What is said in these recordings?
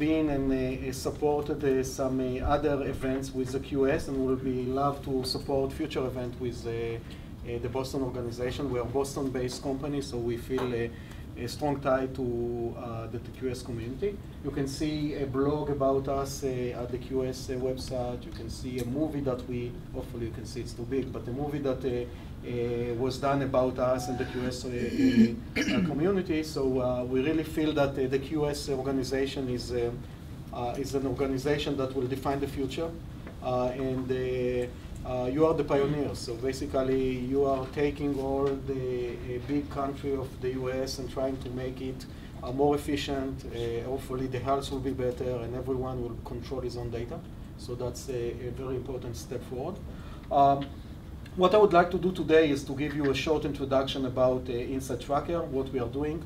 been and supported some other events with the QS, and we'll be love to support future events with the Boston organization. We are a Boston-based company, so we feel a strong tie to the QS community. You can see a blog about us at the QS website. You can see a movie that hopefully you can see it's too big, but a movie that was done about us and the QS community. So we really feel that the QS organization is an organization that will define the future. And you are the pioneers. So basically, you are taking all the big country of the US and trying to make it more efficient. Hopefully, the health will be better and everyone will control his own data. So that's a very important step forward. What I would like to do today is to give you a short introduction about InsideTracker, what we are doing,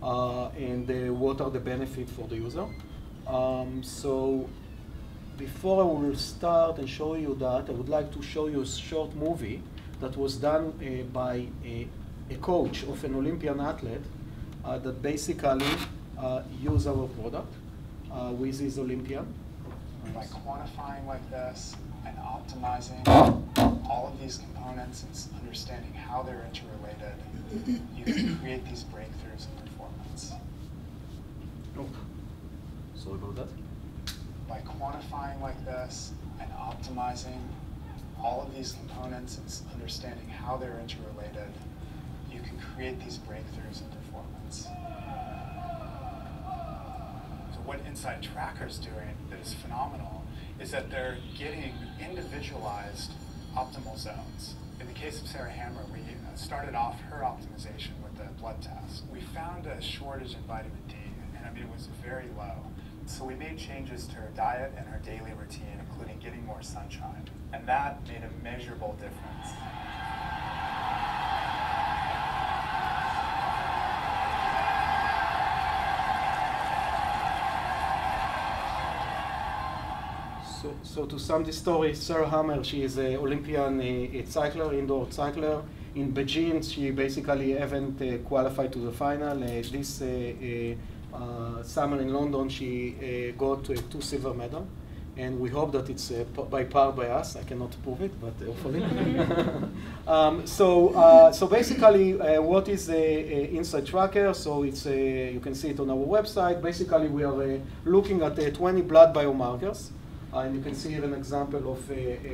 and what are the benefits for the user. So before I will start and show you that, I would like to show you a short movie that was done by a coach of an Olympian athlete that basically used our product with his Olympian. By quantifying like this and optimizing all of these components and understanding how they're interrelated, you can create these breakthroughs in performance. Oh, sorry about that. By quantifying like this and optimizing all of these components and understanding how they're interrelated, you can create these breakthroughs in performance. So what InsideTracker is doing that is phenomenal is that they're getting individualized optimal zones. In the case of Sarah Hammer, we started off her optimization with the blood test. We found a shortage in vitamin D, and I mean, it was very low. So we made changes to her diet and her daily routine, including getting more sunshine. And that made a measurable difference. So to sum this story, Sarah Hammer, she is an Olympian cycler, indoor cycler. In Beijing, she basically haven't qualified to the final. This summer in London, she got 2 silver medals, and we hope that it's by us. I cannot prove it, but hopefully. So basically, what is InsideTracker? So it's you can see it on our website. Basically, we are looking at 20 blood biomarkers, and you can see here an example of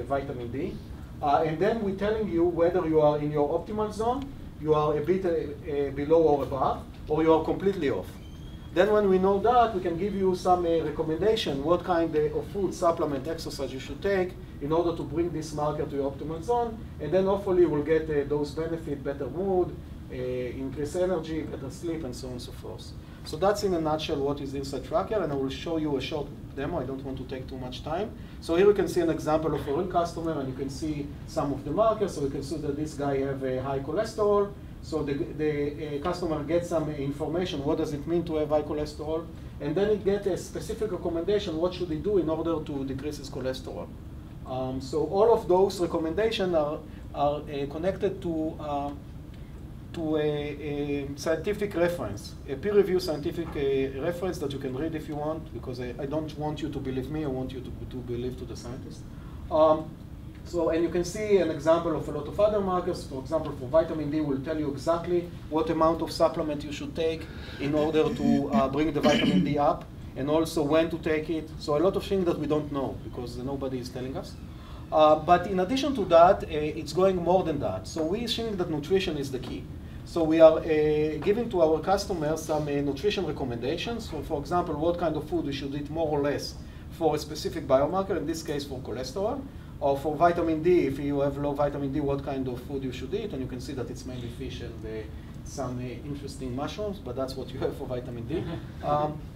vitamin D. And then we're telling you whether you are in your optimal zone, you are a bit below or above, or you are completely off. Then when we know that, we can give you some recommendation, what kind of food, supplement, exercise you should take in order to bring this marker to your optimal zone. And then hopefully you will get those benefits, better mood, increased energy, better sleep, and so on and so forth. So that's in a nutshell what is InsideTracker, and I will show you a short demo. I don't want to take too much time. So here you can see an example of a real customer, and you can see some of the markers. So you can see that this guy have a high cholesterol. So the customer gets some information, what does it mean to have high cholesterol, and then he gets a specific recommendation, what should he do in order to decrease his cholesterol. So all of those recommendations are connected to a scientific reference, a peer-reviewed scientific reference that you can read if you want, because I don't want you to believe me, I want you to believe to the scientist. And you can see an example of a lot of other markers. For example, for vitamin D, will tell you exactly what amount of supplement you should take in order to bring the vitamin D up, and also when to take it. So a lot of things that we don't know because nobody is telling us. But in addition to that, it's going more than that. So we think that nutrition is the key. So we are giving to our customers some nutrition recommendations. So for example, what kind of food we should eat more or less for a specific biomarker, in this case for cholesterol. Or for vitamin D, if you have low vitamin D, what kind of food you should eat. And you can see that it's mainly fish and some interesting mushrooms, but that's what you have for vitamin D.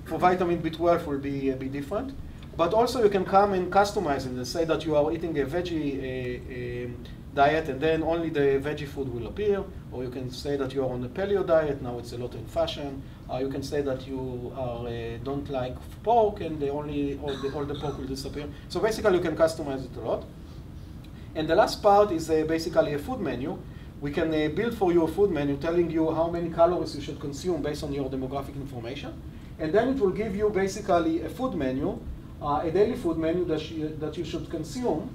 For vitamin B12 will be a bit different. But also you can come and customize it and say that you are eating a veggie diet and then only the veggie food will appear. Or you can say that you are on a paleo diet, now it's a lot in fashion. You can say that you don't like pork and all the pork will disappear. So basically you can customize it a lot. And the last part is basically a food menu. We can build for you a food menu telling you how many calories you should consume based on your demographic information. and then it will give you basically a food menu, a daily food menu that you should consume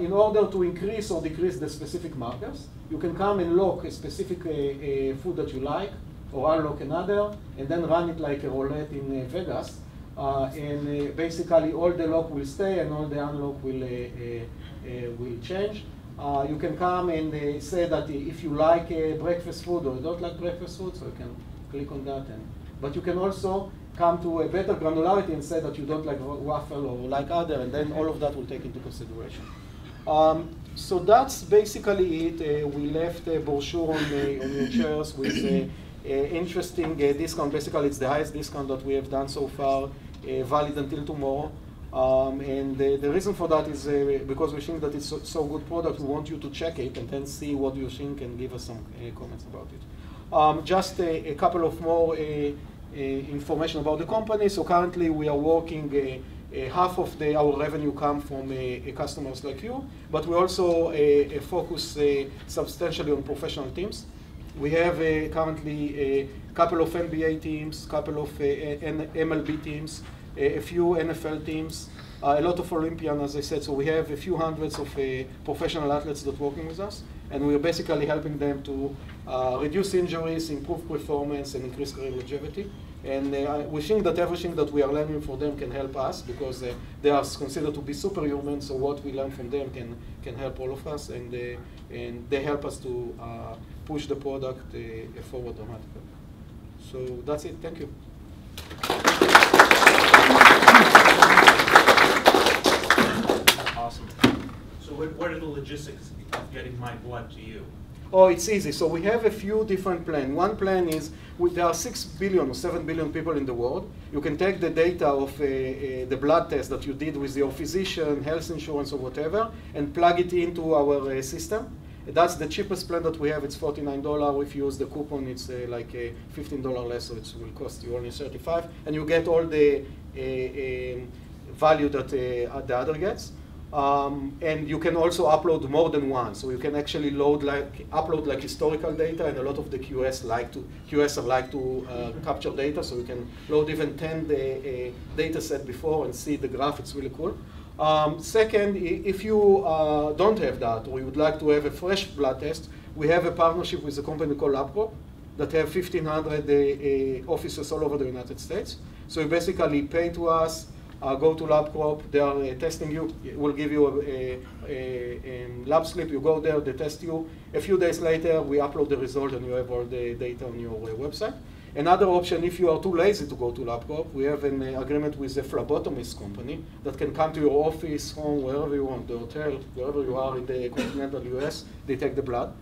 in order to increase or decrease the specific markers. You can come and lock a specific food that you like, or unlock another, and then run it like a roulette in Vegas. And basically all the lock will stay and all the unlock will change. You can come and say that if you like breakfast food or you don't like breakfast food, so you can click on that. But you can also come to a better granularity and say that you don't like waffle or like other, and then all of that will take into consideration. So that's basically it. We left a brochure on your chairs with interesting discount. Basically, it's the highest discount that we have done so far, valid until tomorrow. And the reason for that is because we think that it's so good product. We want you to check it and then see what you think and give us some comments about it. Just a couple of more information about the company. So currently we are working, half of our revenue come from customers like you, but we also focus substantially on professional teams. We have currently a couple of NBA teams, couple of MLB teams, a few NFL teams, a lot of Olympian, as I said. So we have a few hundreds of professional athletes that are working with us, and we're basically helping them to reduce injuries, improve performance, and increase career longevity. And we think that everything that we are learning from them can help us, because they are considered to be superhuman. So what we learn from them can help all of us, and they help us to push the product forward dramatically. So that's it. Thank you. Awesome. So what are the logistics of getting my blood to you? Oh, it's easy. So we have a few different plans. One plan is there are 6 billion or 7 billion people in the world. You can take the data of the blood test that you did with your physician, health insurance, or whatever, and plug it into our system. That's the cheapest plan that we have. It's $49. If you use the coupon, it's like $15 less, so it will cost you only $35, and you get all the value that the other gets. And you can also upload more than one, so you can actually upload like historical data, and a lot of the QS like to capture data, so you can load even 10 data set before and see the graph. It's really cool. Second, if you don't have that, or you would like to have a fresh blood test, we have a partnership with a company called LabCorp that have 1,500 offices all over the United States. So you basically pay to us, go to LabCorp, they are testing you, we'll give you a lab slip, you go there, they test you. A few days later, we upload the result and you have all the data on your website. Another option, if you are too lazy to go to LabCorp, we have an agreement with a phlebotomist company that can come to your office, home, wherever you want, the hotel, wherever you are in the continental US, they take the blood.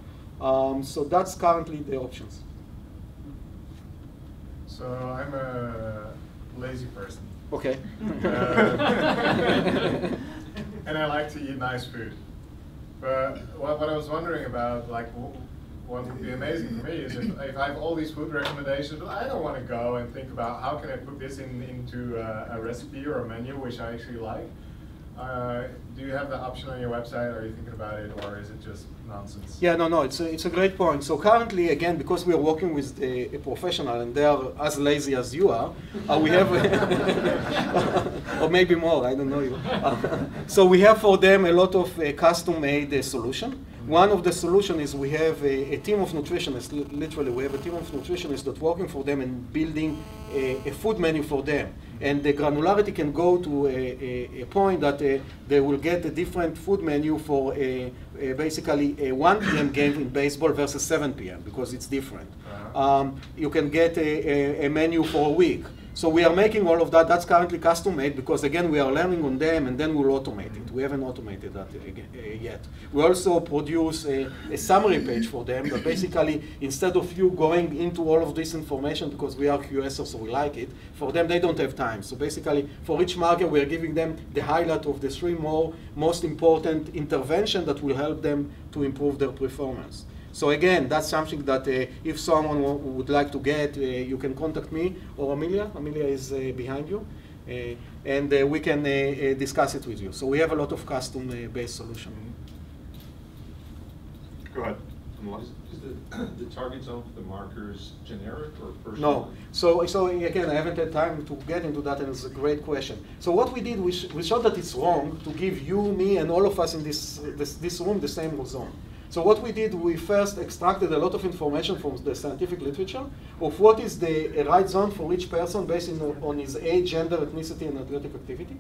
So that's currently the options. So I'm a lazy person. Okay. And I like to eat nice food. But what I was wondering about, like, what would be amazing for me is if I have all these food recommendations, but I don't want to go and think about how can I put this into a recipe or a menu which I actually like. Do you have the option on your website? Are you thinking about it, or is it just nonsense? Yeah, no, it's a great point. So currently, again, because we are working with a professional and they are as lazy as you are, we have, or maybe more, I don't know you. So we have for them a lot of custom-made solution. One of the solutions is we have a team of nutritionists, literally we have a team of nutritionists that working for them and building a food menu for them. And the granularity can go to a point that they will get a different food menu for basically a 1 p.m. game in baseball versus 7 p.m. because it's different. You can get a menu for a week. So we are making all of that. That's currently custom made because, again, we are learning on them and then we'll automate it. We haven't automated that yet. We also produce a summary page for them that basically, instead of you going into all of this information because we are QSers, so we like it, for them, they don't have time. So basically, for each market, we're giving them the highlight of the 3 most important interventions that will help them to improve their performance. So again, that's something that if someone would like to get, you can contact me or Amelia. Amelia is behind you. And we can discuss it with you. So we have a lot of custom-based solutions. Go ahead. Is the target zone for the markers generic or personal? No. So again, I haven't had time to get into that, and it's a great question. So what we did, we showed that it's wrong to give you, me, and all of us in this room the same zone. So what we did, we first extracted a lot of information from the scientific literature of what is the right zone for each person based on his age, gender, ethnicity, and athletic activity.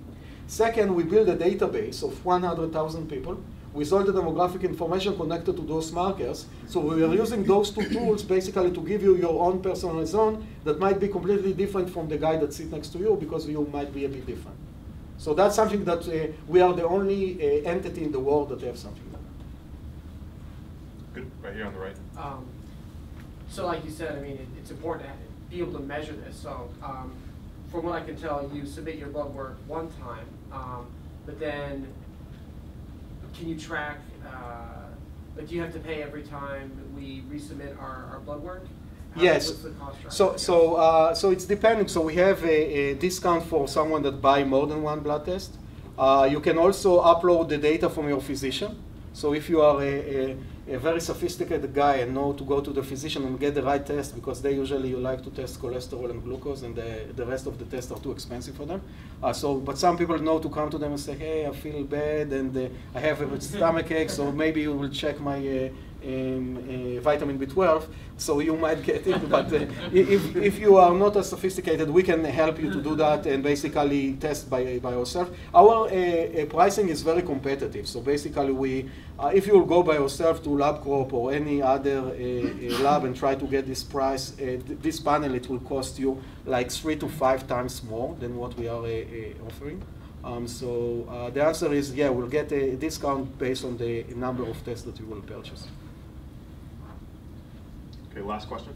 Second, we built a database of 100,000 people with all the demographic information connected to those markers. So we are using those two tools basically to give you your own personal zone that might be completely different from the guy that sits next to you because you might be a bit different. So that's something that we are the only entity in the world that have something like that. Good, right here on the right. So like you said, I mean, it's important to be able to measure this. So from what I can tell, you submit your blood work one time, but then can you track, but do you have to pay every time we resubmit our blood work? Yes. What's the cost structure? So it's depending. So we have a discount for someone that buy more than one blood test. You can also upload the data from your physician. So if you are a very sophisticated guy and know to go to the physician and get the right test, because they usually like to test cholesterol and glucose, and the rest of the tests are too expensive for them. But some people know to come to them and say, hey, I feel bad and I have a stomach ache, so maybe you will check my vitamin B12, so you might get it. But if you are not as sophisticated, we can help you to do that and basically test by yourself. Our pricing is very competitive. So basically, if you will go by yourself to LabCorp or any other lab and try to get this price, this panel, it will cost you like 3 to 5 times more than what we are offering. So the answer is, yeah, we'll get a discount based on the number of tests that you will purchase. Okay, last question.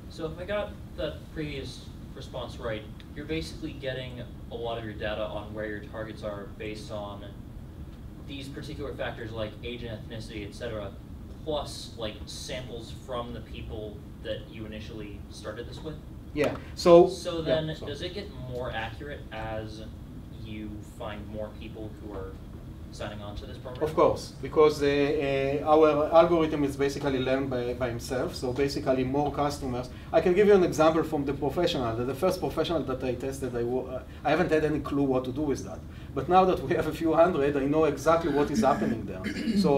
So if I got that previous response right, you're basically getting a lot of your data on where your targets are based on these particular factors like age and ethnicity, et cetera, plus like samples from the people that you initially started this with? Yeah. So then, yeah, does it get more accurate as you find more people who are signing on to this program? Of course, because our algorithm is basically learned by himself. So basically, more customers. I can give you an example from the professional. The first professional that I tested, I haven't had any clue what to do with that. But now that we have a few hundred, I know exactly what is happening there. So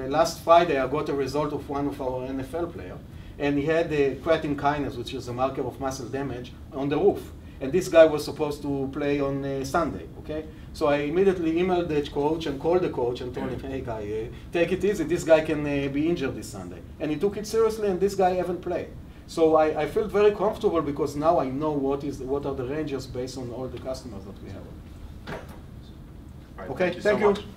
last Friday, I got a result of one of our NFL players, and he had the creatine kinase, which is a marker of muscle damage, on the roof. And this guy was supposed to play on Sunday, okay? So I immediately emailed the coach and called the coach and told him, hey guy, take it easy, this guy can be injured this Sunday. And he took it seriously, and this guy haven't played. So I feel very comfortable because now I know what are the ranges based on all the customers that we have. All right, Okay, thank thank you you. so much.